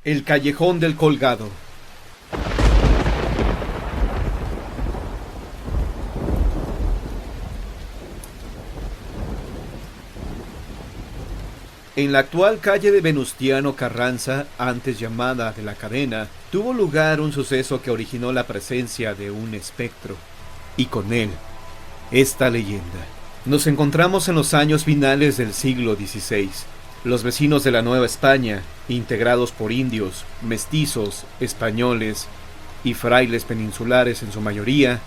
El callejón del colgado. En la actual calle de Venustiano Carranza, antes llamada de la Cadena, tuvo lugar un suceso que originó la presencia de un espectro, y con él, esta leyenda. Nos encontramos en los años finales del siglo XVI. Los vecinos de la Nueva España, integrados por indios, mestizos, españoles y frailes peninsulares en su mayoría,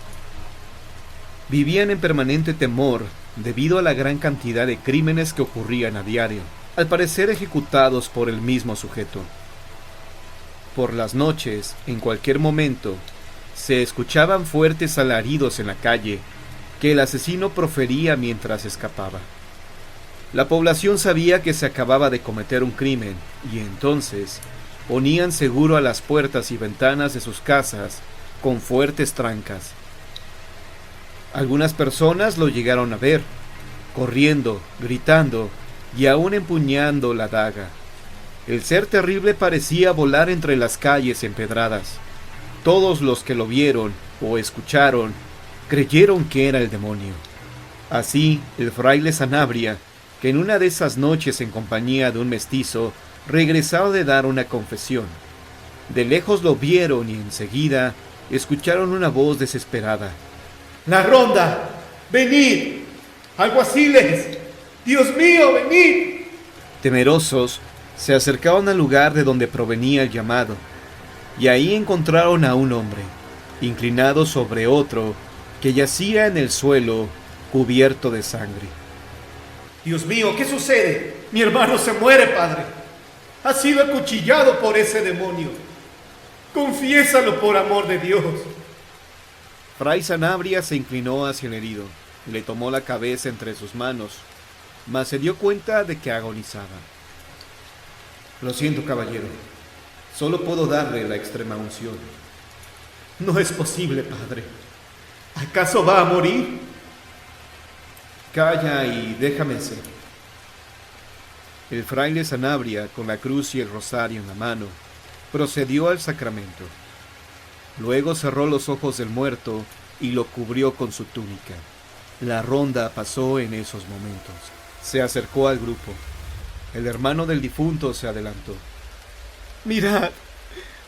vivían en permanente temor debido a la gran cantidad de crímenes que ocurrían a diario, al parecer ejecutados por el mismo sujeto. Por las noches, en cualquier momento, se escuchaban fuertes alaridos en la calle que el asesino profería mientras escapaba. La población sabía que se acababa de cometer un crimen y entonces ponían seguro a las puertas y ventanas de sus casas con fuertes trancas. Algunas personas lo llegaron a ver, corriendo, gritando y aún empuñando la daga. El ser terrible parecía volar entre las calles empedradas. Todos los que lo vieron o escucharon creyeron que era el demonio. Así, el fraile Sanabria, que en una de esas noches en compañía de un mestizo regresaba de dar una confesión. De lejos lo vieron y enseguida escucharon una voz desesperada. ¡La ronda! ¡Venid! ¡Alguaciles! ¡Dios mío, venid! Temerosos, se acercaron al lugar de donde provenía el llamado, y ahí encontraron a un hombre, inclinado sobre otro, que yacía en el suelo, cubierto de sangre. Dios mío, ¿qué sucede? Mi hermano se muere, padre. Ha sido acuchillado por ese demonio. Confiésalo por amor de Dios. Fray Sanabria se inclinó hacia el herido, le tomó la cabeza entre sus manos, mas se dio cuenta de que agonizaba. Lo siento, caballero. Solo puedo darle la extrema unción. No es posible, padre. ¿Acaso va a morir? Calla y déjame ser. El fraile Sanabria, con la cruz y el rosario en la mano, procedió al sacramento. Luego cerró los ojos del muerto y lo cubrió con su túnica. La ronda pasó en esos momentos. Se acercó al grupo. El hermano del difunto se adelantó. Mirad,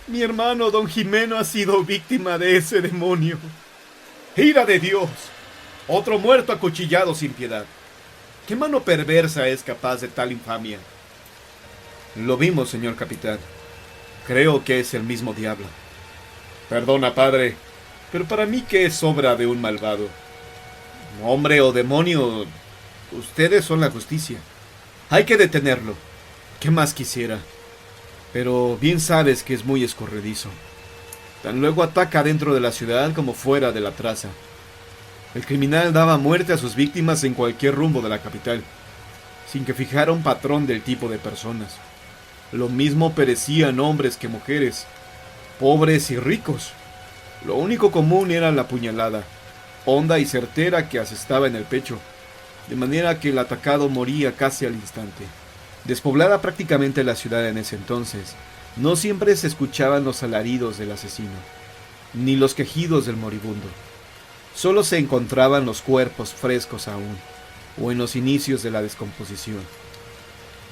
mi hermano don Jimeno ha sido víctima de ese demonio. ¡Ira de Dios! Otro muerto acuchillado sin piedad. ¿Qué mano perversa es capaz de tal infamia? Lo vimos, señor capitán. Creo que es el mismo diablo. Perdona, padre, pero para mí que es obra de un malvado. Hombre o demonio, ustedes son la justicia. Hay que detenerlo. ¿Qué más quisiera? Pero bien sabes que es muy escorredizo. Tan luego ataca dentro de la ciudad como fuera de la traza. El criminal daba muerte a sus víctimas en cualquier rumbo de la capital, sin que fijara un patrón del tipo de personas. Lo mismo perecían hombres que mujeres, pobres y ricos. Lo único común era la puñalada, honda y certera que asestaba en el pecho, de manera que el atacado moría casi al instante. Despoblada prácticamente la ciudad en ese entonces, no siempre se escuchaban los alaridos del asesino, ni los quejidos del moribundo. Solo se encontraban los cuerpos frescos aún, o en los inicios de la descomposición.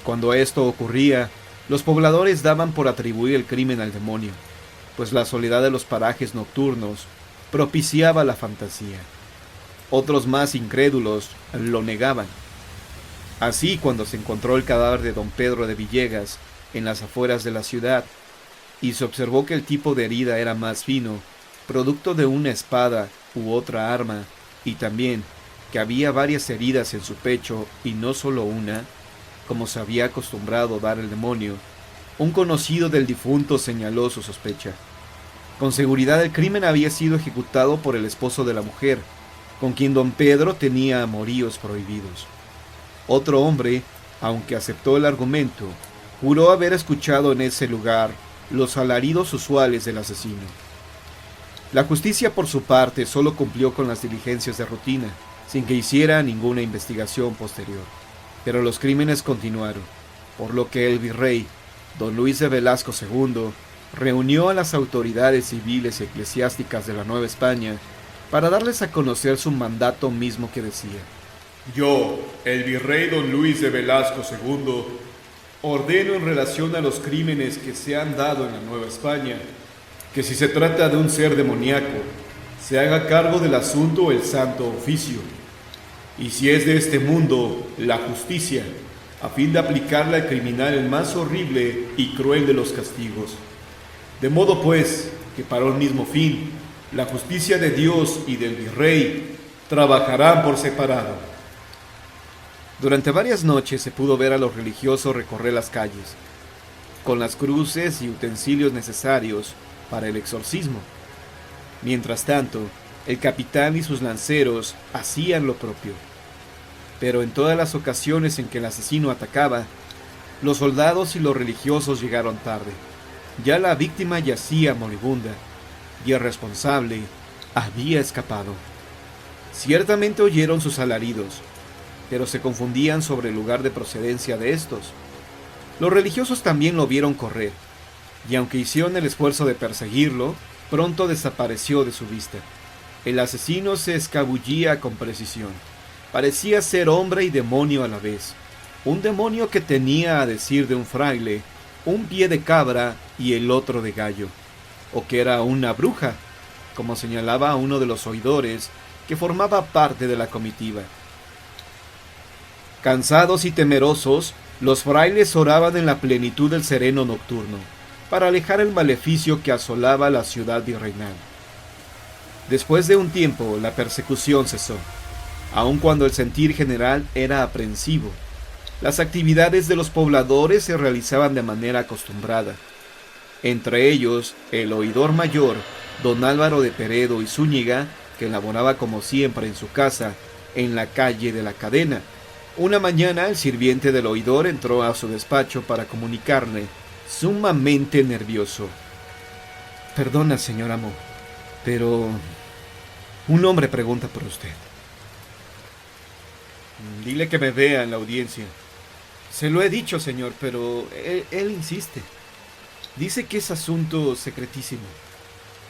Cuando esto ocurría, los pobladores daban por atribuir el crimen al demonio, pues la soledad de los parajes nocturnos propiciaba la fantasía. Otros más incrédulos lo negaban. Así, cuando se encontró el cadáver de don Pedro de Villegas en las afueras de la ciudad, y se observó que el tipo de herida era más fino, producto de una espada u otra arma, y también que había varias heridas en su pecho y no solo una, como se había acostumbrado dar el demonio, un conocido del difunto señaló su sospecha. Con seguridad el crimen había sido ejecutado por el esposo de la mujer, con quien don Pedro tenía amoríos prohibidos. Otro hombre, aunque aceptó el argumento, juró haber escuchado en ese lugar los alaridos usuales del asesino. La justicia, por su parte, solo cumplió con las diligencias de rutina, sin que hiciera ninguna investigación posterior. Pero los crímenes continuaron, por lo que el virrey, Don Luis de Velasco II reunió a las autoridades civiles y eclesiásticas de la Nueva España para darles a conocer su mandato mismo que decía: Yo, el virrey don Luis de Velasco II, ordeno en relación a los crímenes que se han dado en la Nueva España, que si se trata de un ser demoníaco, se haga cargo del asunto el Santo Oficio, y si es de este mundo, la justicia, a fin de aplicarle al criminal el más horrible y cruel de los castigos. De modo pues, que para un mismo fin, la justicia de Dios y del virrey trabajarán por separado. Durante varias noches se pudo ver a los religiosos recorrer las calles, con las cruces y utensilios necesarios para el exorcismo. Mientras tanto, el capitán y sus lanceros hacían lo propio. Pero en todas las ocasiones en que el asesino atacaba, los soldados y los religiosos llegaron tarde. Ya la víctima yacía moribunda, y el responsable había escapado. Ciertamente oyeron sus alaridos, pero se confundían sobre el lugar de procedencia de estos. Los religiosos también lo vieron correr, y aunque hicieron el esfuerzo de perseguirlo, pronto desapareció de su vista. El asesino se escabullía con precisión. Parecía ser hombre y demonio a la vez. Un demonio que tenía, a decir de un fraile, un pie de cabra y el otro de gallo, o que era una bruja, como señalaba uno de los oidores que formaba parte de la comitiva. Cansados y temerosos, los frailes oraban en la plenitud del sereno nocturno, para alejar el maleficio que asolaba la ciudad virreinal. Después de un tiempo, la persecución cesó, aun cuando el sentir general era aprensivo. Las actividades de los pobladores se realizaban de manera acostumbrada. Entre ellos, el oidor mayor, don Álvaro de Peredo y Zúñiga, que laboraba como siempre en su casa, en la calle de la Cadena. Una mañana el sirviente del oidor entró a su despacho para comunicarle, sumamente nervioso: «Perdona, señor amo, pero un hombre pregunta por usted». «Dile que me vea en la audiencia». «Se lo he dicho, señor, pero él insiste. Dice que es asunto secretísimo,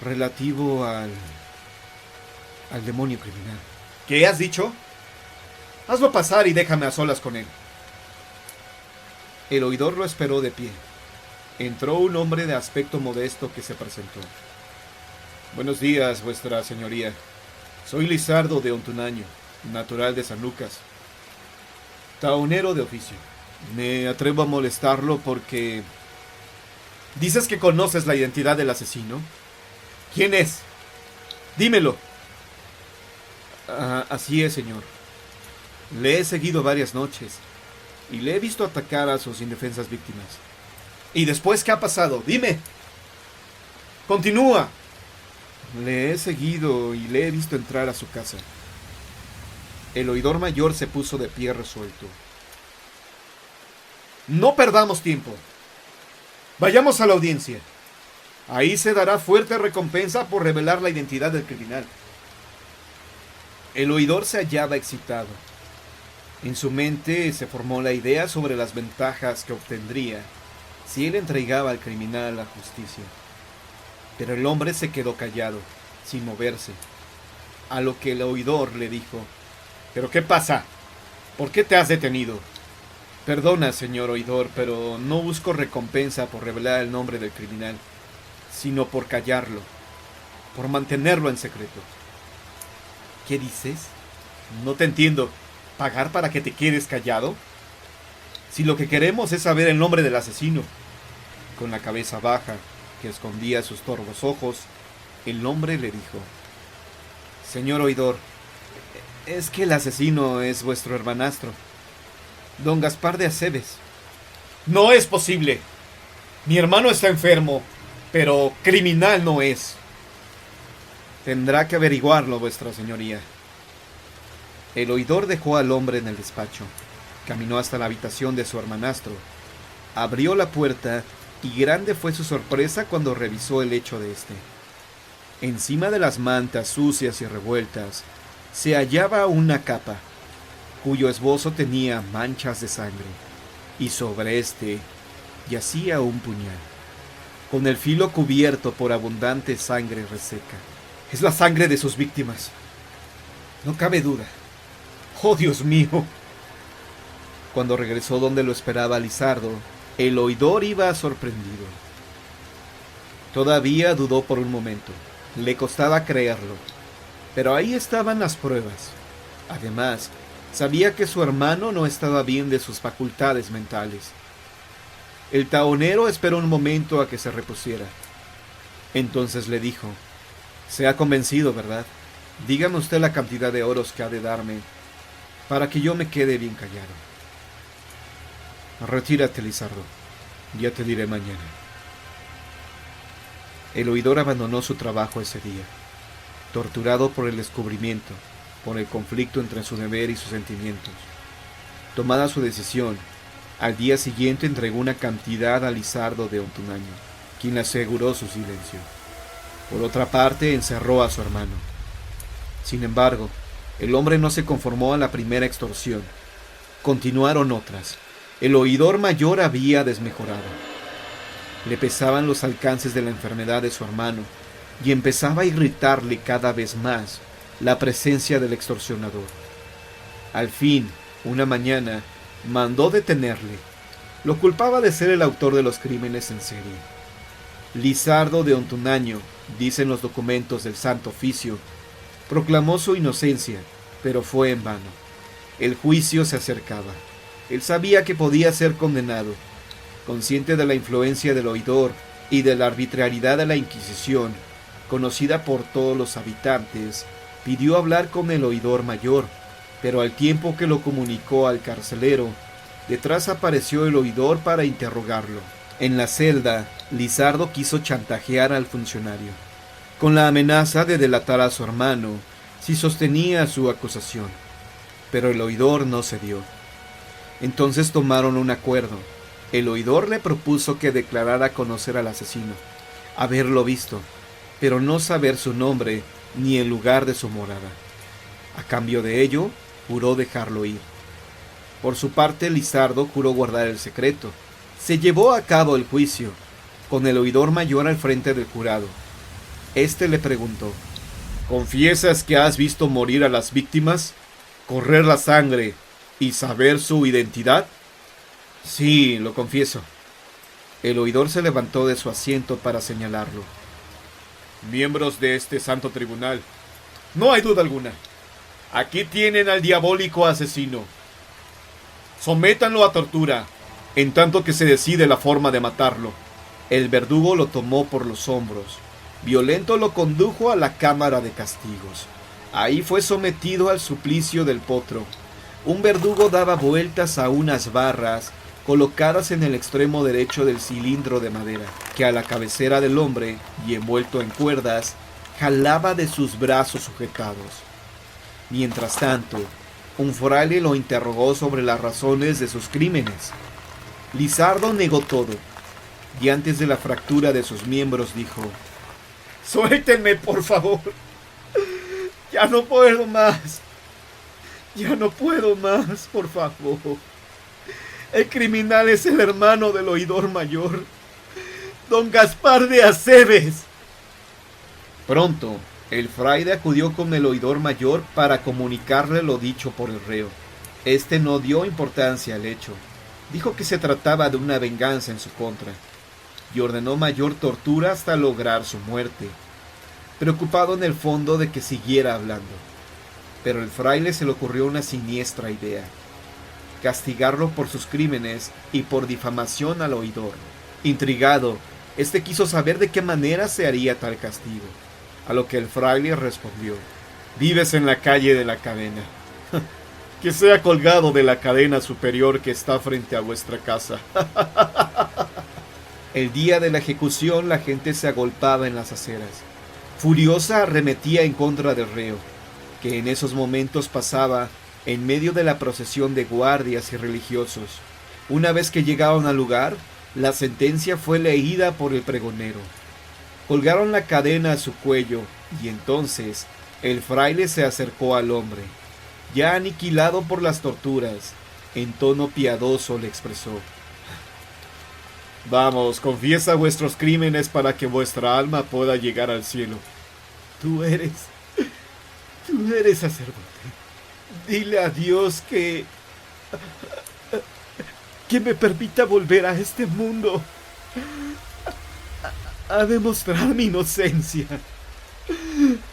relativo al demonio criminal». «¿Qué has dicho? Hazlo pasar y déjame a solas con él». El oidor lo esperó de pie. Entró un hombre de aspecto modesto que se presentó. «Buenos días, vuestra señoría. Soy Lizardo de Ontunaño, natural de San Lucas, taonero de oficio. Me atrevo a molestarlo porque... ¿Dices que conoces la identidad del asesino? ¿Quién es? Dímelo». Así es, señor. Le he seguido varias noches y le he visto atacar a sus indefensas víctimas. ¿Y después qué ha pasado? Dime. Continúa. Le he seguido y le he visto entrar a su casa. El oidor mayor se puso de pie resuelto. No perdamos tiempo. Vayamos a la audiencia. Ahí se dará fuerte recompensa por revelar la identidad del criminal. El oidor se hallaba excitado. En su mente se formó la idea sobre las ventajas que obtendría si él entregaba al criminal a la justicia. Pero el hombre se quedó callado, sin moverse, a lo que el oidor le dijo: ¿Pero qué pasa? ¿Por qué te has detenido? «Perdona, señor oidor, pero no busco recompensa por revelar el nombre del criminal, sino por callarlo, por mantenerlo en secreto». «¿Qué dices? No te entiendo. ¿Pagar para que te quedes callado? Si lo que queremos es saber el nombre del asesino». Con la cabeza baja, que escondía sus torvos ojos, el hombre le dijo: «Señor oidor, es que el asesino es vuestro hermanastro, don Gaspar de Aceves». «No es posible. Mi hermano está enfermo, pero criminal no es». «Tendrá que averiguarlo, vuestra señoría». El oidor dejó al hombre en el despacho, caminó hasta la habitación de su hermanastro, abrió la puerta y grande fue su sorpresa cuando revisó el lecho de éste. Encima de las mantas sucias y revueltas se hallaba una capa, cuyo esbozo tenía manchas de sangre, y sobre este yacía un puñal, con el filo cubierto por abundante sangre reseca. Es la sangre de sus víctimas. No cabe duda. ¡Oh, Dios mío! Cuando regresó donde lo esperaba Lizardo, el oidor iba sorprendido. Todavía dudó por un momento. Le costaba creerlo. Pero ahí estaban las pruebas. Además, sabía que su hermano no estaba bien de sus facultades mentales. El tahonero esperó un momento a que se repusiera. Entonces le dijo: se ha convencido, ¿verdad? Dígame usted la cantidad de oros que ha de darme para que yo me quede bien callado. Retírate, Lizardo. Ya te diré mañana. El oidor abandonó su trabajo ese día, torturado por el descubrimiento, por el conflicto entre su deber y sus sentimientos. Tomada su decisión, al día siguiente entregó una cantidad a Lizardo de Ontunaño, quien le aseguró su silencio. Por otra parte, encerró a su hermano. Sin embargo, el hombre no se conformó a la primera extorsión. Continuaron otras. El oidor mayor había desmejorado. Le pesaban los alcances de la enfermedad de su hermano y empezaba a irritarle cada vez más la presencia del extorsionador. Al fin, una mañana, mandó detenerle. Lo culpaba de ser el autor de los crímenes en serie. Lizardo de Ontunaño, dicen los documentos del Santo Oficio, proclamó su inocencia, pero fue en vano. El juicio se acercaba. Él sabía que podía ser condenado. Consciente de la influencia del oidor y de la arbitrariedad de la Inquisición, conocida por todos los habitantes, pidió hablar con el oidor mayor, pero al tiempo que lo comunicó al carcelero, detrás apareció el oidor para interrogarlo. En la celda, Lizardo quiso chantajear al funcionario, con la amenaza de delatar a su hermano si sostenía su acusación, pero el oidor no cedió. Entonces tomaron un acuerdo. El oidor le propuso que declarara conocer al asesino, haberlo visto, pero no saber su nombre ni el lugar de su morada. A cambio de ello, juró dejarlo ir. Por su parte, Lizardo juró guardar el secreto. Se llevó a cabo el juicio, con el oidor mayor al frente del jurado. Este le preguntó: ¿confiesas que has visto morir a las víctimas, correr la sangre y saber su identidad? Sí, lo confieso. El oidor se levantó de su asiento para señalarlo. Miembros de este santo tribunal, no hay duda alguna. Aquí tienen al diabólico asesino. Sométanlo a tortura, en tanto que se decide la forma de matarlo. El verdugo lo tomó por los hombros. Violento lo condujo a la cámara de castigos. Ahí fue sometido al suplicio del potro. Un verdugo daba vueltas a unas barras colocadas en el extremo derecho del cilindro de madera, que a la cabecera del hombre, y envuelto en cuerdas, jalaba de sus brazos sujetados. Mientras tanto, un fraile lo interrogó sobre las razones de sus crímenes. Lizardo negó todo, y antes de la fractura de sus miembros dijo: «Suéltenme, por favor. Ya no puedo más. Ya no puedo más, por favor. El criminal es el hermano del oidor mayor, don Gaspar de Aceves». Pronto, el fraile acudió con el oidor mayor para comunicarle lo dicho por el reo. Este no dio importancia al hecho. Dijo que se trataba de una venganza en su contra, y ordenó mayor tortura hasta lograr su muerte, preocupado en el fondo de que siguiera hablando. Pero el fraile se le ocurrió una siniestra idea: castigarlo por sus crímenes y por difamación al oidor. Intrigado, este quiso saber de qué manera se haría tal castigo, a lo que el fraile respondió: «Vives en la calle de la cadena. Que sea colgado de la cadena superior que está frente a vuestra casa». El día de la ejecución, la gente se agolpaba en las aceras. Furiosa, arremetía en contra del reo, que en esos momentos pasaba en medio de la procesión de guardias y religiosos. Una vez que llegaron al lugar, la sentencia fue leída por el pregonero. Colgaron la cadena a su cuello, y entonces el fraile se acercó al hombre. Ya aniquilado por las torturas, en tono piadoso le expresó: Vamos, confiesa vuestros crímenes para que vuestra alma pueda llegar al cielo. Tú eres... Tú eres sacerdote. Dile a Dios que me permita volver a este mundo a demostrar mi inocencia.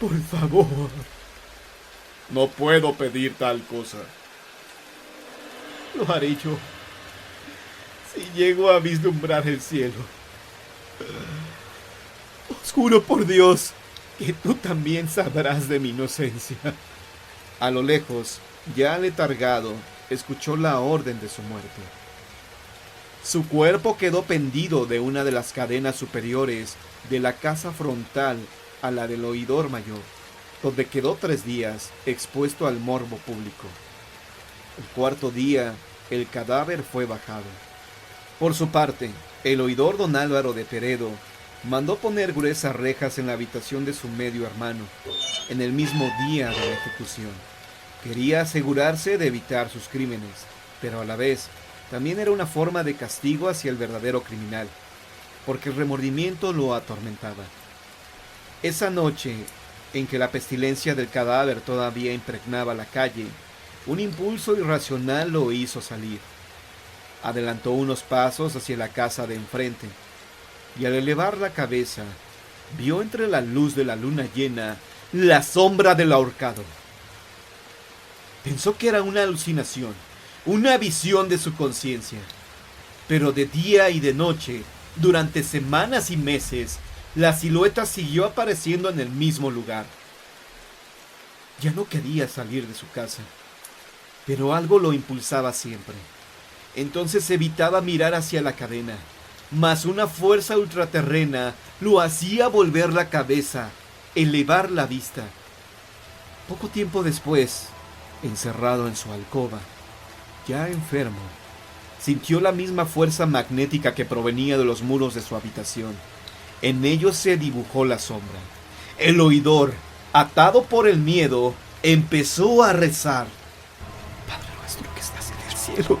Por favor. No puedo pedir tal cosa. Lo haré yo. Si llego a vislumbrar el cielo. Os juro por Dios que tú también sabrás de mi inocencia. A lo lejos, ya letargado, escuchó la orden de su muerte. Su cuerpo quedó pendido de una de las cadenas superiores de la casa frontal a la del oidor mayor, donde quedó 3 días expuesto al morbo público. El 4.º día, el cadáver fue bajado. Por su parte, el oidor don Álvaro de Peredo mandó poner gruesas rejas en la habitación de su medio hermano, en el mismo día de la ejecución. Quería asegurarse de evitar sus crímenes, pero a la vez también era una forma de castigo hacia el verdadero criminal, porque el remordimiento lo atormentaba. Esa noche, en que la pestilencia del cadáver todavía impregnaba la calle, un impulso irracional lo hizo salir. Adelantó unos pasos hacia la casa de enfrente, y al elevar la cabeza, vio entre la luz de la luna llena la sombra del ahorcado. Pensó que era una alucinación, una visión de su conciencia, pero de día y de noche, durante semanas y meses, la silueta siguió apareciendo en el mismo lugar. Ya no quería salir de su casa, pero algo lo impulsaba siempre. Entonces evitaba mirar hacia la cadena, mas una fuerza ultraterrena lo hacía volver la cabeza, elevar la vista. Poco tiempo después, encerrado en su alcoba, ya enfermo, sintió la misma fuerza magnética que provenía de los muros de su habitación. En ellos se dibujó la sombra. El oidor, atado por el miedo, empezó a rezar. Padre nuestro que estás en el cielo,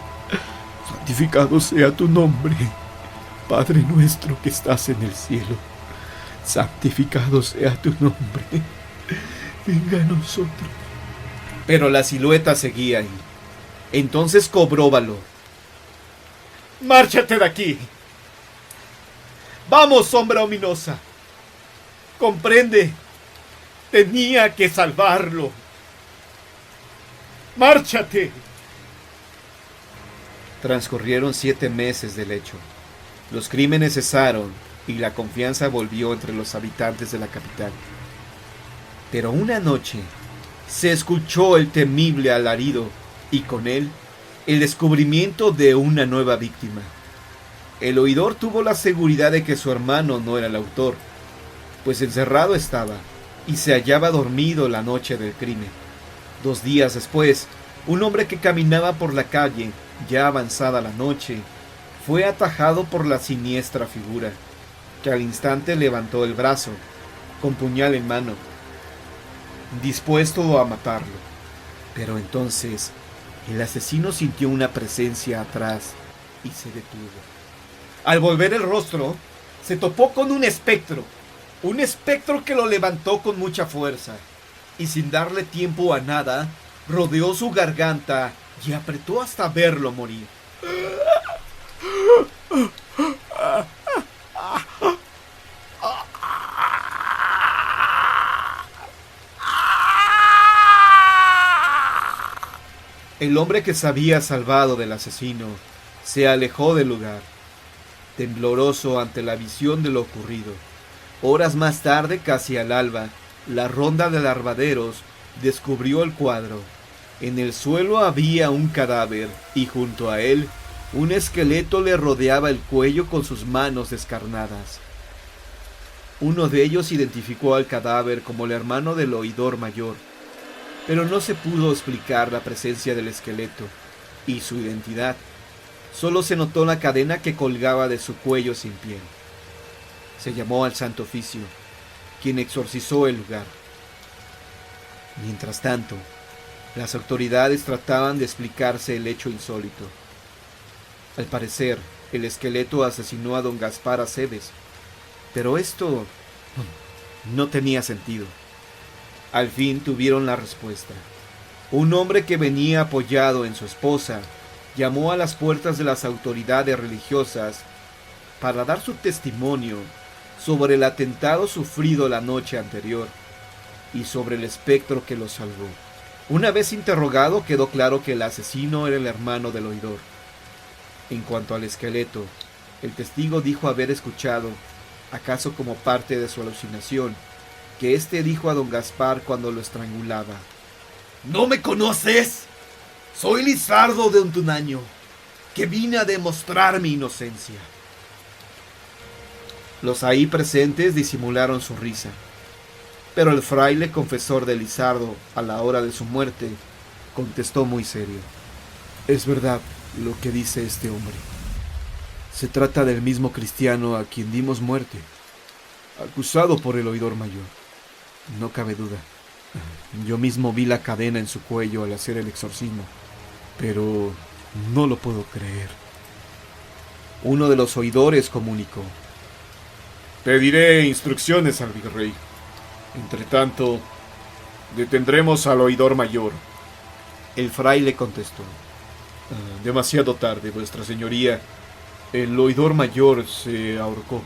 santificado sea tu nombre. Padre nuestro que estás en el cielo, santificado sea tu nombre. Venga a nosotros. Pero la silueta seguía ahí. Entonces cobró valor. ¡Márchate de aquí! ¡Vamos, sombra ominosa! ¡Comprende! Tenía que salvarlo. ¡Márchate! Transcurrieron 7 meses del hecho. Los crímenes cesaron y la confianza volvió entre los habitantes de la capital. Pero una noche se escuchó el temible alarido y con él el descubrimiento de una nueva víctima. El oidor tuvo la seguridad de que su hermano no era el autor, pues encerrado estaba y se hallaba dormido la noche del crimen. 2 días después, un hombre que caminaba por la calle, ya avanzada la noche, fue atajado por la siniestra figura, que al instante levantó el brazo, con puñal en mano, dispuesto a matarlo. Pero entonces el asesino sintió una presencia atrás y se detuvo. Al volver el rostro, se topó con un espectro que lo levantó con mucha fuerza, y sin darle tiempo a nada, rodeó su garganta y apretó hasta verlo morir. El hombre que se había salvado del asesino se alejó del lugar, tembloroso ante la visión de lo ocurrido. Horas más tarde, casi al alba, la ronda de larvaderos descubrió el cuadro. En el suelo había un cadáver y junto a él un esqueleto le rodeaba el cuello con sus manos descarnadas. Uno de ellos identificó al cadáver como el hermano del oidor mayor, pero no se pudo explicar la presencia del esqueleto y su identidad. Solo se notó la cadena que colgaba de su cuello sin piel. Se llamó al Santo Oficio, quien exorcizó el lugar. Mientras tanto, las autoridades trataban de explicarse el hecho insólito. Al parecer, el esqueleto asesinó a don Gaspar Aceves, pero esto no tenía sentido. Al fin tuvieron la respuesta. Un hombre que venía apoyado en su esposa llamó a las puertas de las autoridades religiosas para dar su testimonio sobre el atentado sufrido la noche anterior y sobre el espectro que lo salvó. Una vez interrogado, quedó claro que el asesino era el hermano del oidor. En cuanto al esqueleto, el testigo dijo haber escuchado, acaso como parte de su alucinación, que éste dijo a don Gaspar cuando lo estrangulaba: ¿No me conoces? Soy Lizardo de Ontunaño, que vine a demostrar mi inocencia. Los ahí presentes disimularon su risa, pero el fraile confesor de Lizardo, a la hora de su muerte, contestó muy serio: es verdad lo que dice este hombre. Se trata del mismo cristiano a quien dimos muerte, acusado por el oidor mayor. No cabe duda. Yo mismo vi la cadena en su cuello al hacer el exorcismo, pero no lo puedo creer. Uno de los oidores comunicó: pediré instrucciones al virrey. Entretanto, detendremos al oidor mayor. El fraile contestó: demasiado tarde, vuestra señoría. El oidor mayor se ahorcó.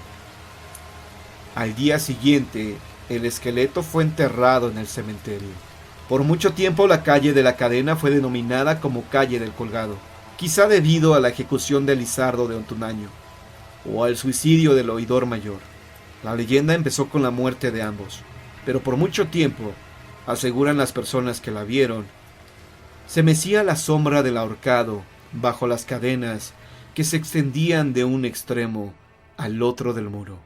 Al día siguiente, el esqueleto fue enterrado en el cementerio. Por mucho tiempo la calle de la Cadena fue denominada como calle del Colgado, quizá debido a la ejecución de Lizardo de Ontunaño, o al suicidio del oidor mayor. La leyenda empezó con la muerte de ambos, pero por mucho tiempo, aseguran las personas que la vieron, se mecía la sombra del ahorcado bajo las cadenas que se extendían de un extremo al otro del muro.